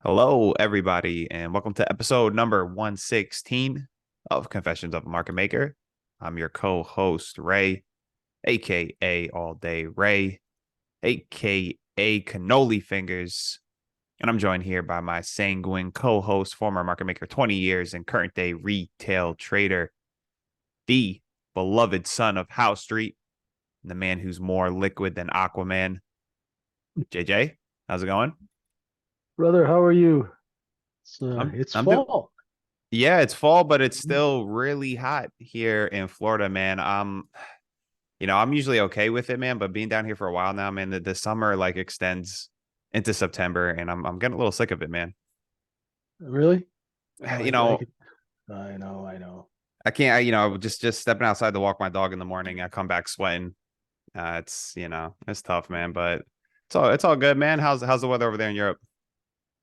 Hello, everybody, and welcome to episode number 116 of Confessions of a Market Maker. I'm your co-host, Ray, aka All Day Ray, aka Cannoli Fingers, and I'm joined here by my sanguine co-host, former market maker, 20 years, and current day retail trader, the beloved son of House Street, and the man who's more liquid than Aquaman, JJ. How's it going? Brother, how are you? It's I'm doing. fall. Yeah, it's fall, but it's still really hot here in Florida, man. I'm usually okay with it, man, but being down here for a while now, man, the summer like extends into September and I'm getting a little sick of it, man. Really? Oh, You I know, could. I know. I can't, just stepping outside to walk my dog in the morning, I come back sweating. It's tough, man, but it's all good, man. How's the weather over there in Europe?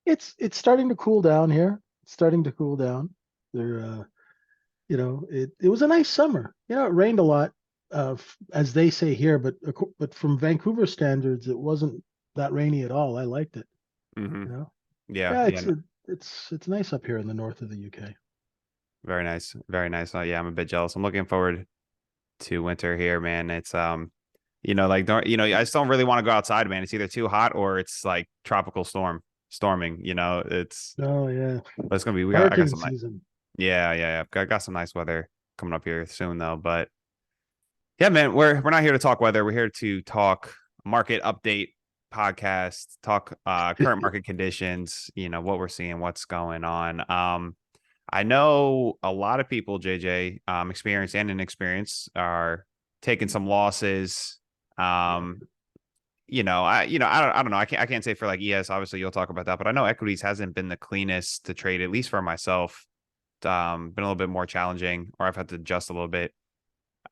It's starting to cool down here. It's starting to cool down. There, it was a nice summer. It rained a lot, as they say here, but from Vancouver standards, it wasn't that rainy at all. I liked it. hmm You know. Yeah, Yeah, yeah, it's nice up here in the north of the UK. very nice, very nice. Yeah, I'm a bit jealous. I'm looking forward to winter here, man. Like don't I just don't really want to go outside, man. It's either too hot or it's like tropical storming. Oh yeah, But it's gonna be I got hurricane some like season. yeah. Got some nice weather coming up here soon though. But yeah, man, we're not here to talk weather. We're here to talk market update podcast, talk current market conditions. What we're seeing, what's going on. I know a lot of people, JJ, experienced and inexperienced, are taking some losses. Yeah. Um, I don't know. I can't say for like ES. Obviously, you'll talk about that, but I know equities hasn't been the cleanest to trade, at least for myself. Been a little bit more challenging, or I've had to adjust a little bit.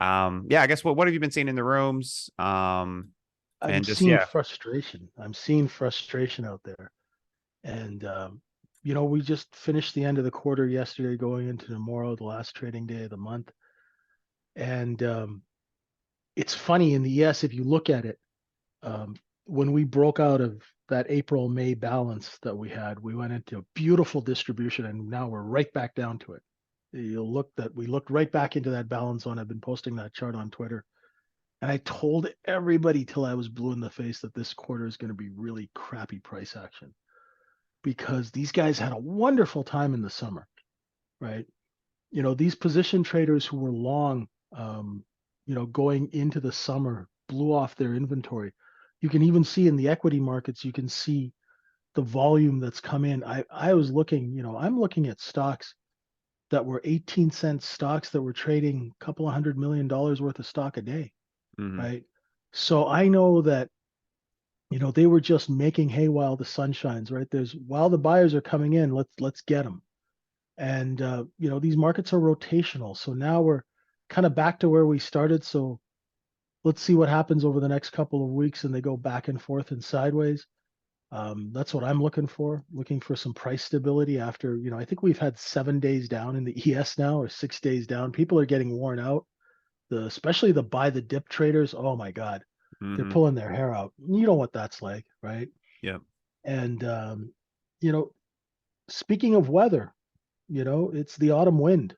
Yeah, I guess what have you been seeing in the rooms? I'm And just seeing yeah. frustration. I'm seeing frustration out there. And we just finished the end of the quarter yesterday, going into tomorrow, the last trading day of the month. And it's funny in the ES, if you look at it, um, when we broke out of that April May balance that we had, we went into a beautiful distribution, and now we're right back down to it. You'll look that we looked right back into that balance zone. I've been posting that chart on Twitter. And I told everybody till I was blue in the face that this quarter is going to be really crappy price action because these guys had a wonderful time in the summer, right? These position traders who were long, going into the summer blew off their inventory. You can even see in the equity markets, you can see the volume that's come in. I was looking, I'm looking at stocks that were 18-cent stocks that were trading a couple of $100 million worth of stock a day, hmm right? So I know that they were just making hay while the sun shines, right? There's while the buyers are coming in, let's get them. And these markets are rotational, so now we're kind of back to where we started. So let's see what happens over the next couple of weeks, and they go back and forth and sideways. That's what I'm looking for some price stability after, I think we've had 7 days down in the ES now, or 6 days down. People are getting worn out. Especially the buy the dip traders. Oh my God, they're hmm pulling their hair out. You know what that's like, right? Yeah. And you know, speaking of weather, it's the autumn wind.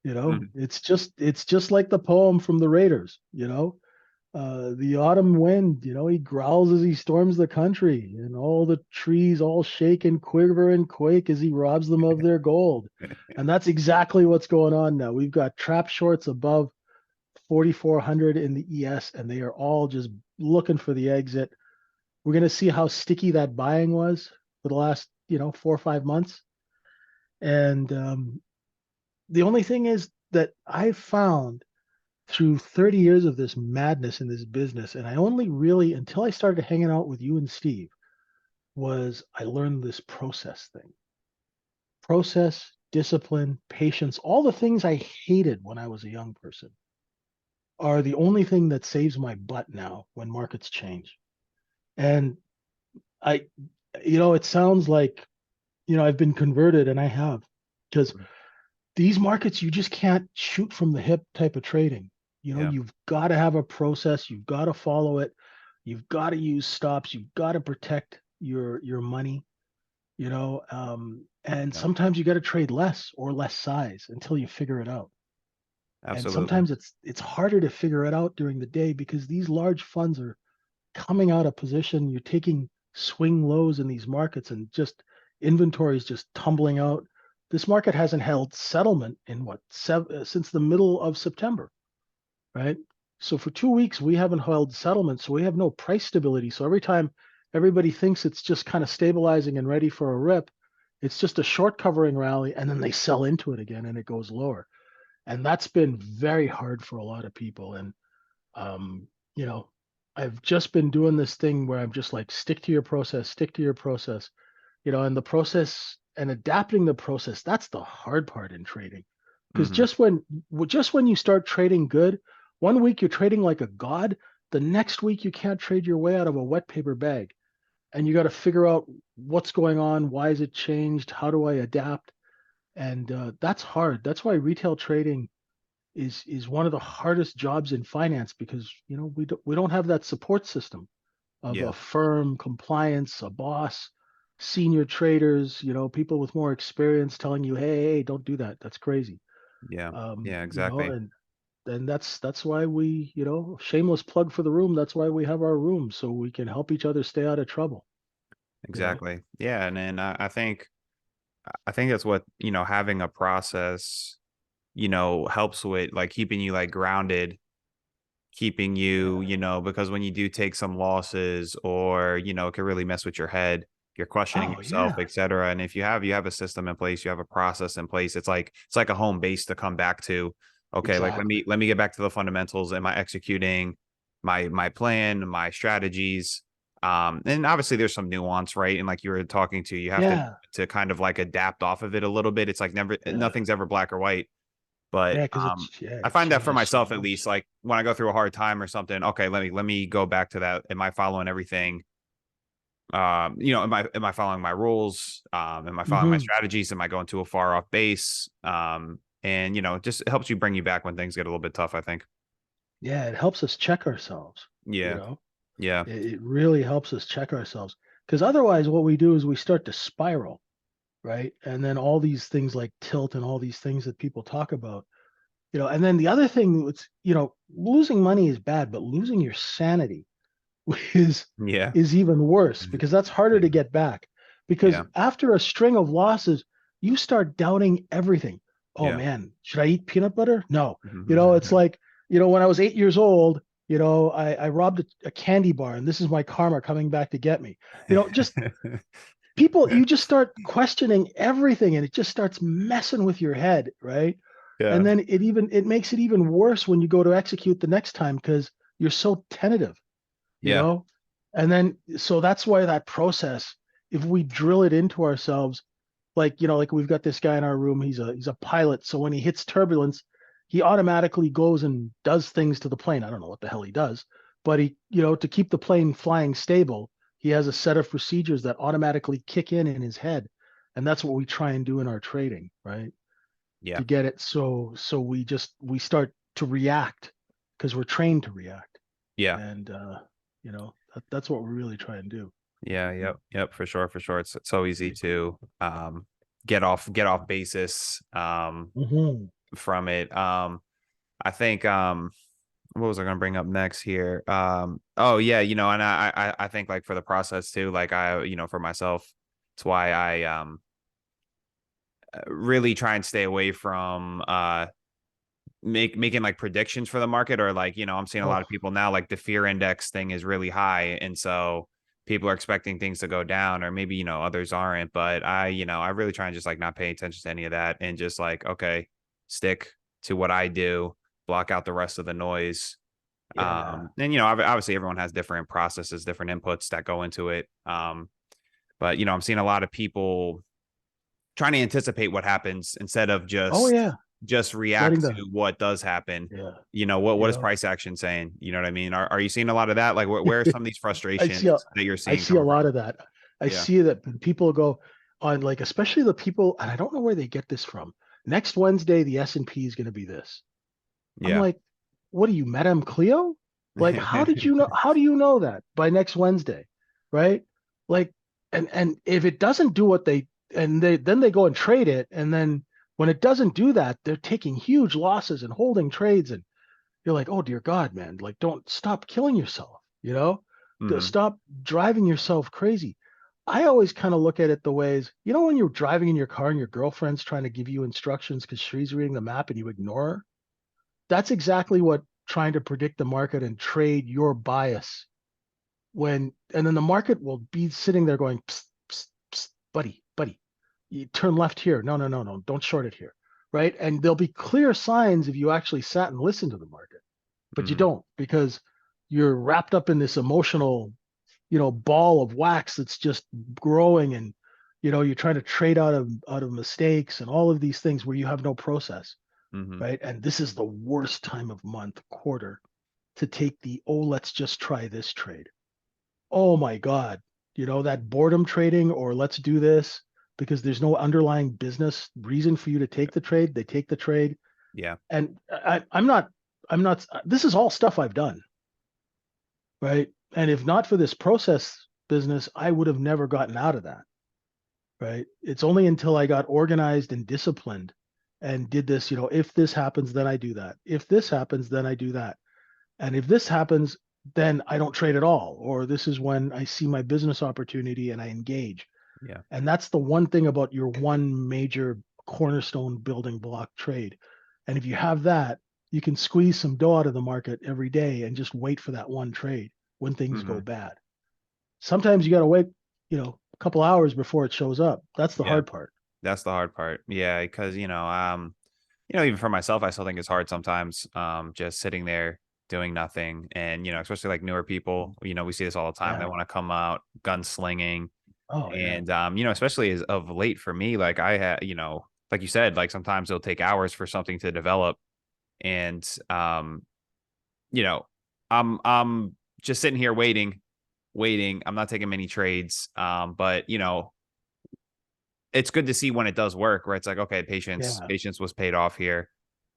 hmm It's just like the poem from the Raiders. The autumn wind. He growls as he storms the country, and all the trees all shake and quiver and quake as he robs them of their gold. And that's exactly what's going on now. We've got trap shorts above 4,400 in the ES, and they are all just looking for the exit. We're going to see how sticky that buying was for the last, 4 or 5 months. And the only thing is that I've found through 30 years of this madness in this business, and I only really, until I started hanging out with you and Steve, was I learned this process thing. Process, discipline, patience, all the things I hated when I was a young person are the only thing that saves my butt now when markets change. And I, it sounds like, I've been converted, and I have, because these markets, you just can't shoot from the hip type of trading. Yeah. You've got to have a process. You've got to follow it. You've got to use stops. You've got to protect your money. and Yeah, sometimes you got to trade less or less size until you figure it out. And absolutely. sometimes it's harder to figure it out during the day because these large funds are coming out of position. You're taking swing lows in these markets and just inventory is just tumbling out. This market hasn't held settlement in since the middle of September, right? So for 2 weeks, we haven't held settlement. So we have no price stability. So every time everybody thinks it's just kind of stabilizing and ready for a rip, it's just a short covering rally and then they sell into it again and it goes lower. And that's been very hard for a lot of people. And um, you know, I've just been doing this thing where I'm just like, stick to your process, and the process and adapting the process, that's the hard part in trading. Because Hmm. just when you start trading good, 1 week you're trading like a god, the next week you can't trade your way out of a wet paper bag. And you got to figure out what's going on, why is it changed, how do I adapt? And that's hard. That's why retail trading is one of the hardest jobs in finance because we don't have that support system of a Yeah, firm, compliance, a boss, senior traders, people with more experience telling you, hey, don't do that. That's crazy. yeah, Um, yeah, you know, exactly. and and that's why we, shameless plug for the room. That's why we have our room so we can help each other stay out of trouble. You know. Exactly. Yeah, and then I think that's what, having a process, helps with like keeping you like grounded, keeping you, Yeah. because when you do take some losses or, it can really mess with your head. You're questioning Oh yourself, yeah. etc. And if you have a system in place, you have a process in place, it's like a home base to come back to. Okay, like let Exactly. me let me get back to the fundamentals. Am I executing my plan, my strategies? And obviously there's some nuance, right? And like you were talking to, you have to Yeah. to kind of like adapt off of it a little bit. It's like Yeah. nothing's ever black or white. But Yeah. Because I it find that for changes so myself at much. least, like when I go through a hard time or something, okay, let me go back to that. Am I following everything? Am I following my rules? Am I following my Hmm. strategies? Am I going to a far off base? And it just helps you bring you back when things get a little bit tough, I think. Yeah. It helps us check ourselves. You Yeah. know. Yeah. It really helps us check ourselves because otherwise, what we do is we start to spiral, right? And then all these things like tilt and all these things that people talk about, and then the other thing was, losing money is bad, but losing your sanity is Yeah. is even worse because that's harder Yeah. to get back. Because Yeah. after a string of losses, you start doubting everything. Oh Yeah. man, should I eat peanut butter? No. It's like, when I was 8 years old, I robbed a candy bar and this is my karma coming back to get me. Just people, you just start questioning everything and it just starts messing with your head, right? And Yeah. then it makes it even worse when you go to execute the next time because you're so tentative, you Yeah. know? And then, so that's why that process, if we drill it into ourselves, like we've got this guy in our room, he's a pilot. So when he hits turbulence, he automatically goes and does things to the plane. I don't know what the hell he does, but to keep the plane flying stable, he has a set of procedures that automatically kick in his head. And that's what we try and do in our trading, right? Yeah. To get it so we start to react because we're trained to react. Yeah. And that's what we really try and do. Yeah, yep, yep, for sure, for sure. It's so easy to get off basis Hmm. from it. I think what was I gonna bring up next here? Oh yeah, and I think like for the process too, like for myself, it's why I really try and stay away from making like predictions for the market, or like I'm seeing a lot Oh of people now like the fear index thing is really high, and so people are expecting things to go down, or maybe others aren't, but I really try and just like not pay attention to any of that and just like, okay, stick to what I do, block out the rest of the noise. yeah. And obviously everyone has different processes, different inputs that go into it. But I'm seeing a lot of people trying to anticipate what happens instead of Oh just yeah. just Letting react the to what does happen. Yeah. What You is know, price action saying? You know what I mean? Are you seeing a lot of that? Like where are some of these I frustrations see a that you're I seeing see a coming lot from? of that. I Yeah. see that when people go on, like, especially the people, and I don't know where they get this from. Next Wednesday, the S&P is going to be this. I'm Yeah. like, what are you, Madame Cleo? Like, how do you know that by next Wednesday? Right? Like, and if it doesn't do what they go and trade it, and then when it doesn't do that, they're taking huge losses and holding trades, and you're like, oh dear God, man, like don't stop killing yourself, Mm-hmm. stop driving yourself crazy. I always kind of look at it the ways, when you're driving in your car and your girlfriend's trying to give you instructions because she's reading the map and you ignore her. That's exactly what trying to predict the market and trade your bias and then the market will be sitting there going, psst, psst, psst, buddy, you turn left here. No, no, no, no, don't short it here. Right. And there'll be clear signs if you actually sat and listened to the market, but you Mm-hmm. don't because you're wrapped up in this emotional, ball of wax that's just growing and you're trying to trade out of mistakes and all of these things where you have no process, Mm-hmm. right? And this is the worst time of month, quarter, to take the let's just try this trade. Oh my God, that boredom trading or let's do this because there's no underlying business reason for you to take the trade. They take the trade. Yeah. And I'm not, this is all stuff I've done, right? And if not for this process business, I would have never gotten out of that, right? It's only until I got organized and disciplined and did this, if this happens, then I do that. If this happens, then I do that. And if this happens, then I don't trade at all. Or this is when I see my business opportunity and I engage. Yeah. And that's the one thing about your one major cornerstone building block trade. And if you have that, you can squeeze some dough out of the market every day and just wait for that one trade when things go Mm-hmm. bad. Sometimes you got to wait, a couple hours before it shows up. That's the Yeah. hard part. That's the hard part. Yeah, because even for myself, I still think it's hard sometimes, just sitting there doing nothing. And, especially like newer people, we see this all the time. They Yeah. want to come out gunslinging. Oh, yeah. And, especially as of late for me, like I had, like you said, like sometimes it'll take hours for something to develop. And, you know, I'm just sitting here waiting. I'm not taking many trades. But it's good to see when it does work, where it's like, okay, patience, Yeah. patience was paid off here.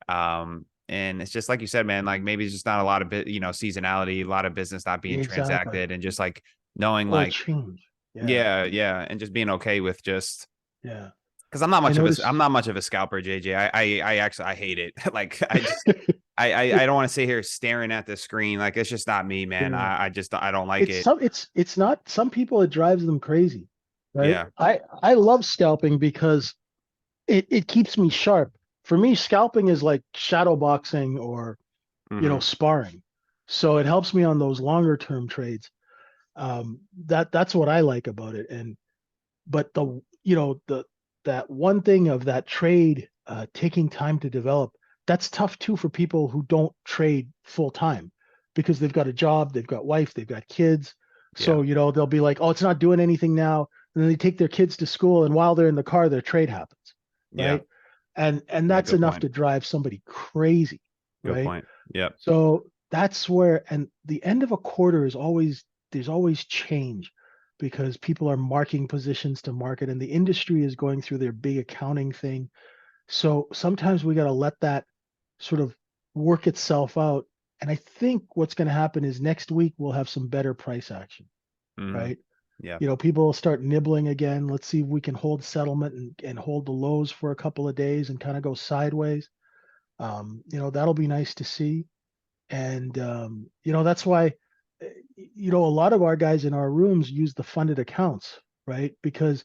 And it's just like you said, man, like maybe it's just not a lot of seasonality, a lot of business not being Exactly. transacted, and just like knowing Or like, change. Yeah. yeah, and just being okay with just Yeah. because I'm not I much of a I'm notice. not much of a scalper, JJ. I actually I hate it. Like I just I don't want to sit here staring at the screen. Like it's just not me, man. Yeah. I just I don't like it. It's not some people it drives them crazy, right? Yeah. I love scalping because it keeps me sharp. For me, scalping is like shadow boxing or Hmm. sparring. So it helps me on those longer term trades. That's what I like about it. And but the that one thing of that trade taking time to develop, that's tough too for people who don't trade full time because they've got a job, they've got wife, they've got kids. Yeah. So they'll be like, oh, it's not doing anything now, and then they take their kids to school, and while they're in the car, their trade happens, Yeah. right? And Yeah. that's Good enough point. to drive somebody crazy, Good right? point. Yep. So that's where, and the end of a quarter is always, there's always change because people are marking positions to market and the industry is going through their big accounting thing. So sometimes we got to let that sort of work itself out. And I think what's going to happen is next week we'll have some better price action, Hmm. right? Yeah. People will start nibbling again. Let's see if we can hold settlement and hold the lows for a couple of days and kind of go sideways. That'll be nice to see. And that's why a lot of our guys in our rooms use the funded accounts, right? Because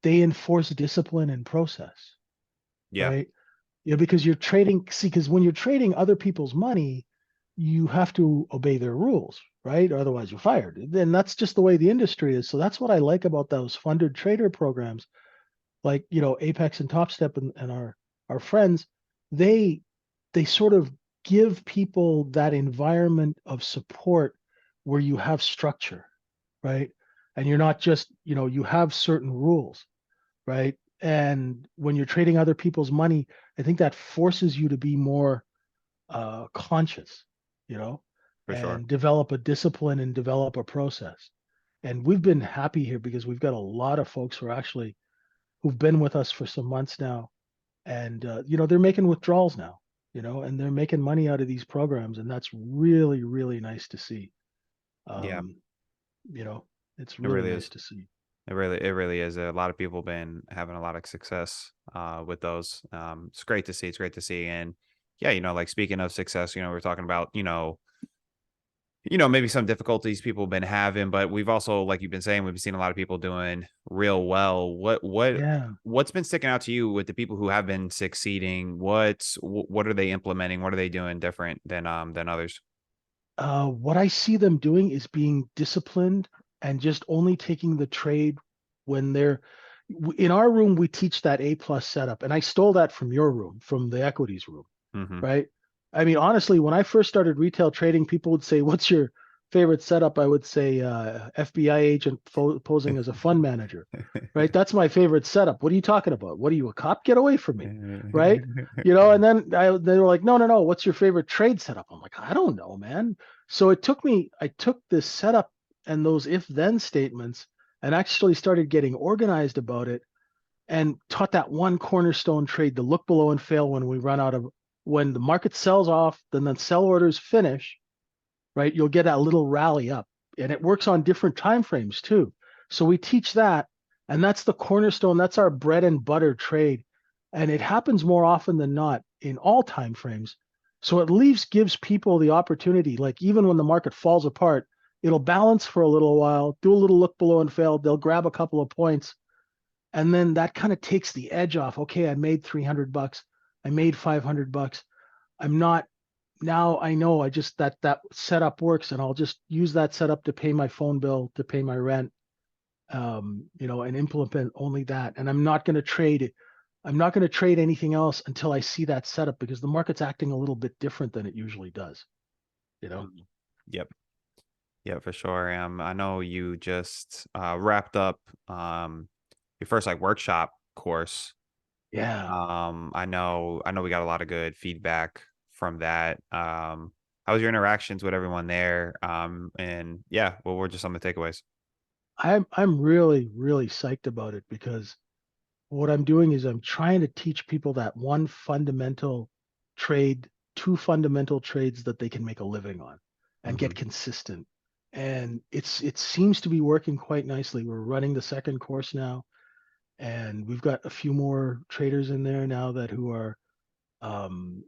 they enforce discipline and process, Yeah. right? Because you're trading, see, because when you're trading other people's money, you have to obey their rules, right? Otherwise you're fired. And that's just the way the industry is. So that's what I like about those funded trader programs, like Apex and Top Step and our friends. They they sort of give people that environment of support where you have structure, right? And you're not just, you have certain rules, right? And when you're trading other people's money, I think that forces you to be more conscious, you know, For sure. and develop a discipline and develop a process. And we've been happy here because we've got a lot of folks who've been with us for some months now, and they're making withdrawals now, and they're making money out of these programs, and that's really really nice to see. Yeah. um, you know it's It really really nice is. to see. It really is. A lot of people been having a lot of success with those. It's great to see. It's great to see. And yeah, like speaking of success, we're talking about, maybe some difficulties people have been having, but we've also, like you've been saying, we've seen a lot of people doing real well. Yeah. What's been sticking out to you with the people who have been succeeding? What are they implementing? What are they doing different than others? What I see them doing is being disciplined and just only taking the trade when they're in our room. We teach that A+ setup, and I stole that from your room, from the equities room, Hmm. right? I mean, honestly, when I first started retail trading, people would say, "What's your favorite setup?" I would say, "FBI agent posing as a fund manager." Right? That's my favorite setup. What are you talking about? What are you, a cop? Get away from me, right? And then they were like, "No, no, no. What's your favorite trade setup?" I'm like, "I don't know, man." So I took this setup and those if-then statements and actually started getting organized about it and taught that one cornerstone trade to look below and fail when the market sells off, then the sell orders finish, right? You'll get that little rally up, and it works on different time frames too. So we teach that, and that's the cornerstone. That's our bread and butter trade, and it happens more often than not in all time frames. So at least gives people the opportunity, like even when the market falls apart, it'll balance for a little while, do a little look below and fail. They'll grab a couple of points, and then that kind of takes the edge off. Okay, I made $300. I made $500. I'm not now I know I just that setup works, and I'll just use that setup to pay my phone bill, to pay my rent, and implement only that. And I'm not going to trade anything else until I see that setup because the market's acting a little bit different than it usually does, you know? Mhm. Yep. Yeah, for sure. I know you just wrapped up your first like workshop course. Yeah. I know we got a lot of good feedback from that. How was your interactions with everyone there? And yeah, what were just some of the takeaways? I'm really, really psyched about it because what I'm doing is I'm trying to teach people that one fundamental trade, two fundamental trades that they can make a living on and Hmm. get consistent. And it seems to be working quite nicely. We're running the second course now, and we've got a few more traders in there now that who are and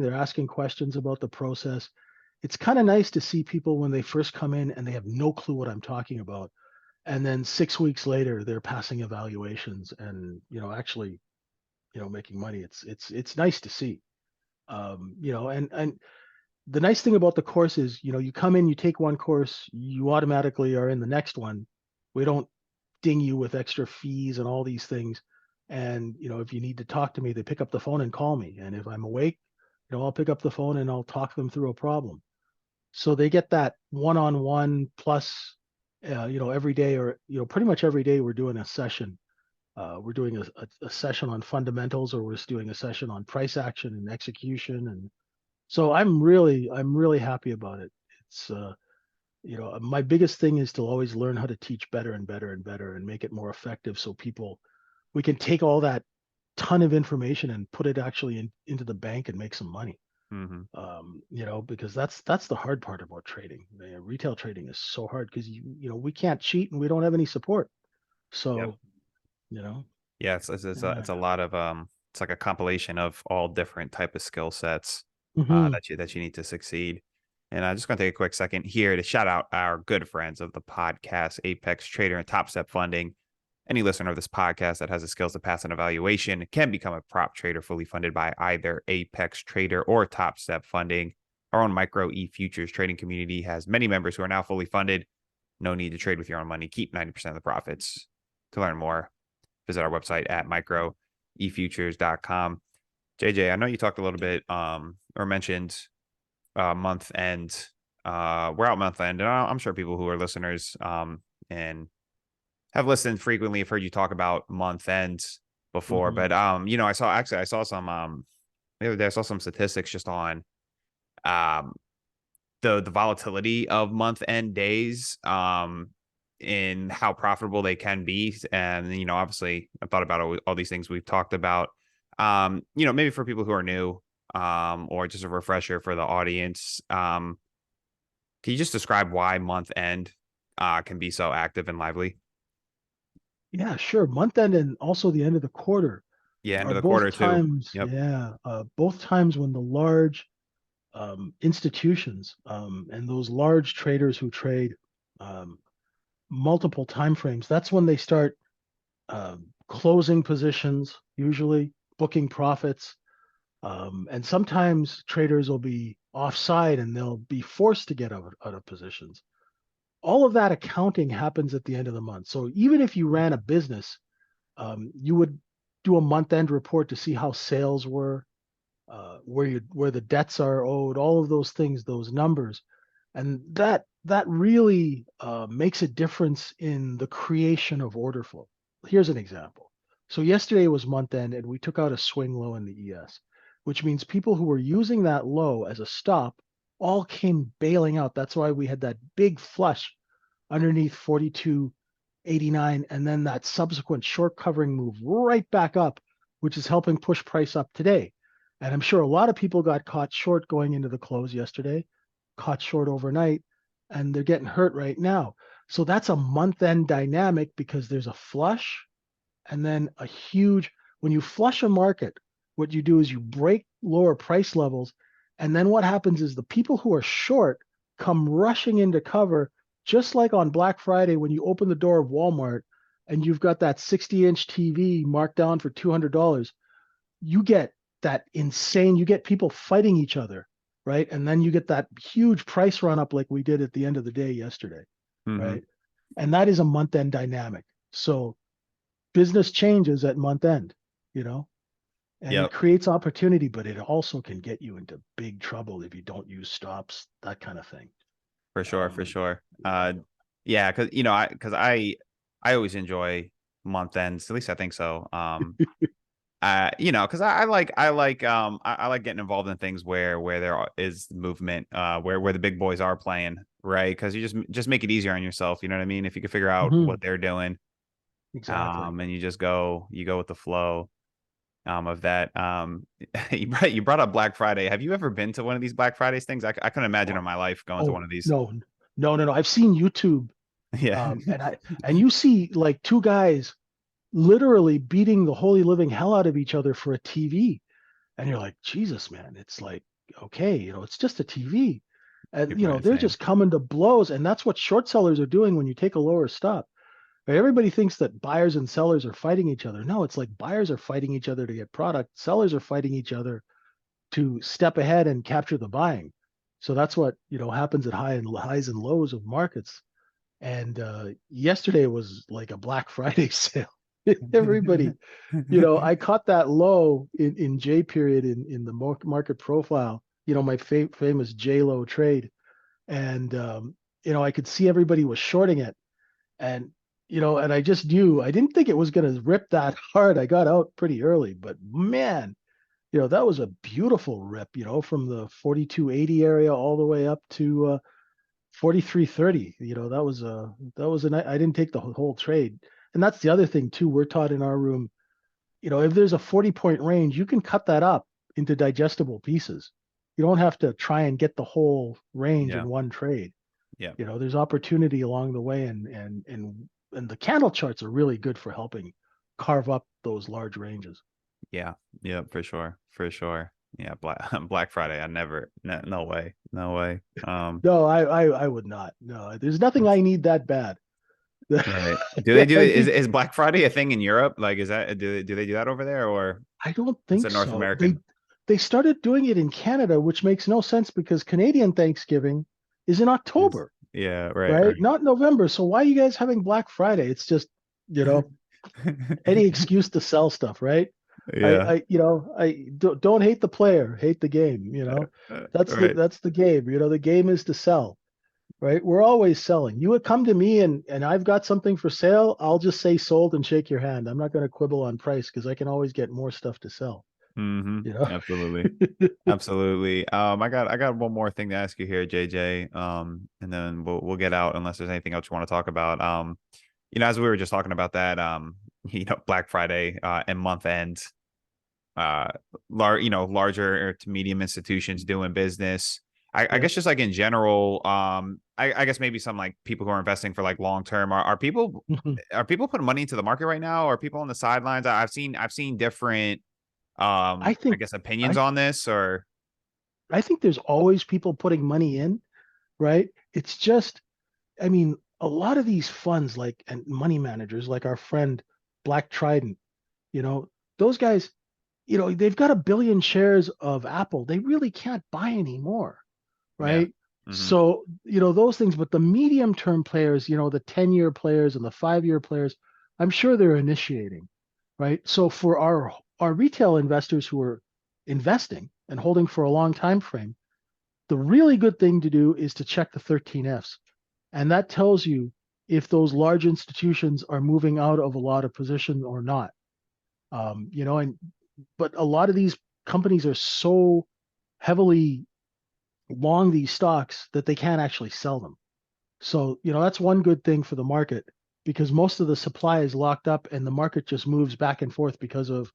they're asking questions about the process. It's kind of nice to see people when they first come in and they have no clue what I'm talking about, and then 6 weeks later they're passing evaluations and actually making money. It's nice to see. And the nice thing about the course is you come in, you take one course, you automatically are in the next one. We don't ding you with extra fees and all these things. And if you need to talk to me, they pick up the phone and call me, and if I'm awake, I'll pick up the phone and I'll talk them through a problem. So they get that one-on-one plus, every day, or pretty much every day we're doing a session. We're doing a session on fundamentals, or we're just doing a session on price action and execution. And so I'm really happy about it. It's my biggest thing is to always learn how to teach better and better and better and make it more effective, so we can take all that ton of information and put it actually into the bank and make some money. Hmm. Because that's the hard part about trading. Retail trading is so hard because we can't cheat and we don't have any support. Yep. So, you know, Yeah, it's uh, a lot of it's like a compilation of all different type of skill sets mhm. that you need to succeed. And I'm just gonna take a quick second here to shout out our good friends of the podcast, Apex Trader and Top Step Funding. Any listener of this podcast that has the skills to pass an evaluation can become a prop trader fully funded by either Apex Trader or Top Step Funding. Our own micro e-futures trading community has many members who are now fully funded. No need to trade with your own money. Keep 90% of the profits. To learn more, visit our website at microefutures.com. JJ, I know you talked a little bit or mentioned month end. We're out month end, and I'm sure people who are listeners and have listened frequently have heard you talk about month ends before. Mhm. But I saw some the other day I saw some statistics just on um the volatility of month end days in how profitable they can be. And obviously I thought about all these things we've talked about. Maybe for people who are new, or just a refresher for the audience. Can you just describe why month end can be so active and lively? Yeah, sure. Month end and also the end of the quarter Yeah, end are of the both quarter too. times, Yep. yeah, both times when the large institutions and those large traders who trade um, multiple time frames, that's when they start closing positions, usually booking profits. And sometimes traders will be offside and they'll be forced to get out of positions. All of that accounting happens at the end of the month. So even if you ran a business, you would do a month end report to see how sales were, where the debts are owed, all of those things, those numbers, and that really makes a difference in the creation of order flow. Here's an example. So yesterday was month end, and we took out a swing low in the ES, which means people who were using that low as a stop all came bailing out. That's why we had that big flush underneath 42.89, and then that subsequent short covering move right back up, which is helping push price up today. And I'm sure a lot of people got caught short going into the close yesterday, caught short overnight, and they're getting hurt right now. So that's a month end dynamic because there's a flush and then a huge, when you flush a market, what you do is you break lower price levels. And then what happens is the people who are short come rushing into cover, just like on Black Friday when you open the door of Walmart and you've got that 60-inch TV marked down for $200. You get that insane, you get people fighting each other, right? And then you get that huge price run up like we did at the end of the day yesterday, Mm-hmm. right? And that is a month end dynamic. So business changes at month end, you know, and it Yep. creates opportunity, but it also can get you into big trouble if you don't use stops, that kind of thing. For sure. For sure. Yeah. Yeah, because I always enjoy month ends. At least I think so. Because I like getting involved in things where is movement, where the big boys are playing, right? Because you just make it easier on yourself. You know what I mean? If you can figure out Hmm. what they're doing, Exactly. and you go with the flow, of that. You brought up Black Friday. Have you ever been to one of these Black Fridays things? I couldn't imagine Oh, in my life going to oh one of these. no, no. I've seen YouTube, Yeah. and you see like two guys literally beating the holy living hell out of each other for a TV. And you're like, Jesus, man, it's like, okay, it's just a TV. And, People are they're insane. just coming to blows. And that's what short sellers are doing when you take a lower stop. Right? Everybody thinks that buyers and sellers are fighting each other. No, it's like buyers are fighting each other to get product, sellers are fighting each other to step ahead and capture the buying. So that's what, happens at highs and lows of markets. And yesterday was like a Black Friday sale. Everybody, I caught that low in J period in the market profile, my famous J low trade. And, I could see everybody was shorting it. And, and I just knew, I didn't think it was going to rip that hard. I got out pretty early, but man, that was a beautiful rip, from the 42.80 area all the way up to 43.30. I didn't take the whole trade. And that's the other thing too. We're taught in our room, if there's a 40-point range, you can cut that up into digestible pieces. You don't have to try and get the whole range Yeah. in one trade. Yeah. There's opportunity along the way, and the candle charts are really good for helping carve up those large ranges. Yeah. Yeah. For sure. For sure. Yeah. Black Friday. I never. No, no way. No way. No, I would not. No, there's nothing I need that bad. Right. Do they do I it? think Is Black Friday a thing in Europe? Like, is that do they do that over there, or I don't it's a think North so. American? They started doing it in Canada, which makes no sense because Canadian Thanksgiving is in Is October, yeah. Right. right? Right. Not November. So why are you guys having Black Friday? It's just, you know, any excuse to sell stuff, right? Yeah. I don't hate the player, hate the game. Right. That's the game. The game is to sell, right? We're always selling. You would come to me and I've got something for sale. I'll just say sold and shake your hand. I'm not going to quibble on price because I can always get more stuff to sell. Mm-hmm. You know. Absolutely. Absolutely. I got one more thing to ask you here, JJ. And then we'll get out unless there's anything else you want to talk about. As we were just talking about that, Black Friday, and month end, larger to medium institutions doing business. I Yeah. guess just like in general, I guess maybe some like people who are investing for like long term are people putting money into the market right now? Are people on the sidelines? I've seen different I I think guess opinions I on this or I think there's always people putting money in, right? It's just, I mean, a lot of these funds like and money managers like our friend Black Trident, you know, those guys, they've got a billion shares of Apple. They really can't buy any more, yeah. right? Hmm. So, those things, but the medium term players, the 10-year players and the 5-year players, I'm sure they're initiating, right? So for our retail investors who are investing and holding for a long time frame, the really good thing to do is to check the 13Fs. And that tells you if those large institutions are moving out of a lot of position or not. And but a lot of these companies are so heavily long these stocks that they can't actually sell them. So, that's one good thing for the market because most of the supply is locked up and the market just moves back and forth because of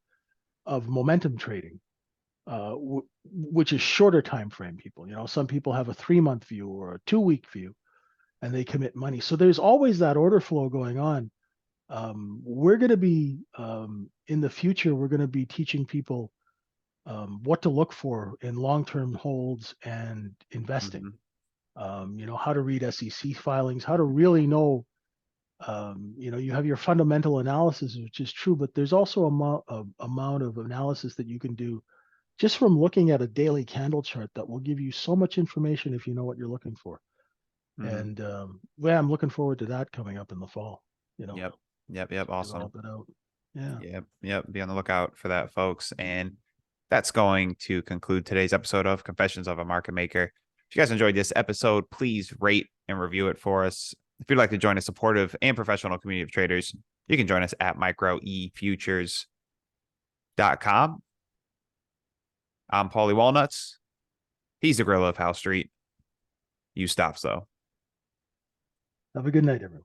momentum trading, which is shorter time frame people. Some people have a 3-month view or a 2-week view and they commit money. So there's always that order flow going on. We're going to be in the future, we're going to be teaching people what to look for in long-term holds and investing. Hmm. How to read SEC filings, how to really know. You have your fundamental analysis, which is true, but there's also amount of analysis that you can do just from looking at a daily candle chart that will give you so much information if you know what you're looking for. Hmm. And yeah, I'm looking forward to that coming up in the fall. Yep. Yep. Yep. To Awesome. develop it out. Yeah. Yep. Yep. Be on the lookout for that, folks. And that's going to conclude today's episode of Confessions of a Market Maker. If you guys enjoyed this episode, please rate and review it for us. If you'd like to join a supportive and professional community of traders, you can join us at microefutures.com. I'm Paulie Walnuts. He's the gorilla of House Street. You stop, though. Have a good night, everyone.